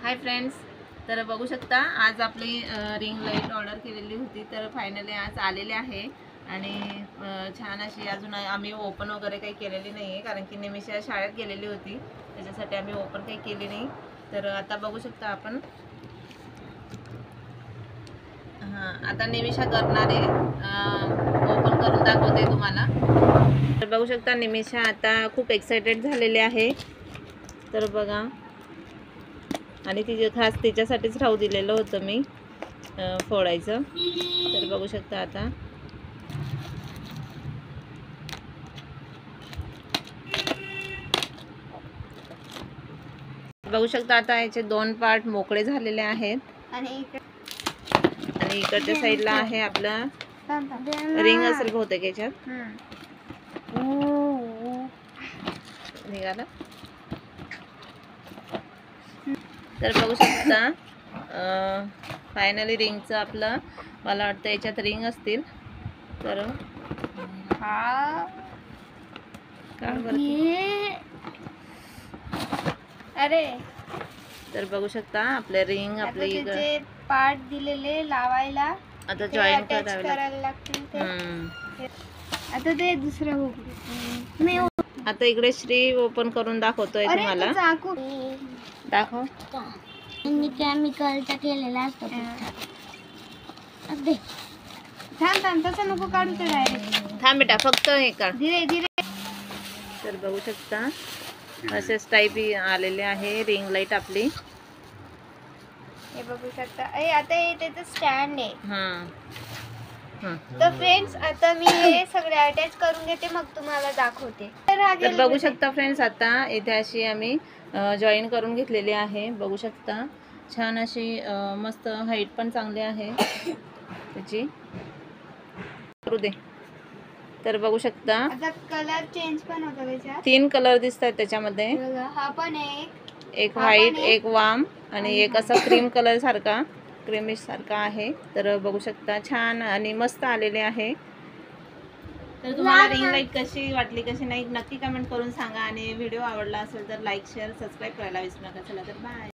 Hi friends, तर बघू शकता आज आपली रिंग लाईट ऑर्डर केलेली होती, तर फायनली आज आलेले आहे आणि छान अशी अजून आम्ही ओपन वगैरे काही केलेली नाही आहे, कारण की निमिषा शाळेत गेलेली होती, त्याच्यासाठी आम्ही ओपन काही केली नाही. तर आता बघू शकता आपण आता निमिषा करणार आहे, ओपन करून दाखवते तुम्हाला. तर बघू शकता निमिषा आता खूप एक्साइटेड झालेली आहे. तर बघा, आणि तिचे खास तिच्यासाठीच राहू दिलेलं होतं मी फोडायचं. तर बघू शकता आता आता याचे 2 पार्ट मोकळे झालेले आहेत आणि इकडच्या साईडला आहे आपला रिंग असेल बहुतेक याच्यात निघाला. तर बघू शकता फायनली रिंगचं आपलं, मला वाटतं याच्यात रिंग असतील. तर अरे तर बघू शकता आपले रिंग आपले पार्ट दिलेले लावायला आता जॉईन करायला लागतील. आता ते दुसरं मी आता इकडे श्री ओपन करून दाखवतोय तुम्हाला. दाखव. केमिकलचा केलेला असतो. थांब तसं नको काढू, तर डायरेक्ट थांब बेटा, फक्त हे काढ धीरे धीरे. तर बघू शकता असेच टाईप आलेले आहे रिंग लाईट आपली. हे बघू शकता. आता हे त्याचं स्टँड आहे. तर फ्रेंड्स, आता मी हे सगळे अटॅच करून घेते, मग तुम्हाला दाखवते. तर बघू शकता फ्रेंड्स, आता इथे अशी आम्ही जॉईन करून घेतलेली आहे. बघू शकता छान अशी मस्त हाईट पण चांगली आहे त्याची. करू दे. तर बघू शकता आता कलर चेंज पण होतो त्याच्यात. 3 कलर दिसतात त्याच्यामध्ये. हा पण एक व्हाईट, एक वाम आणि एक असा क्रीम कलर सारखा, क्रीमिश सारखा आहे. तर बघू शकता छान आणि मस्त आलेले आहे. तर तुम्हाला रिंग लाईट कशी वाटली, कशी नाही, नक्की कमेंट करून सांगा. आणि व्हिडिओ आवडला असेल तर लाईक, शेअर, सबस्क्राईब करायला विसरू नका. चला तर बाय.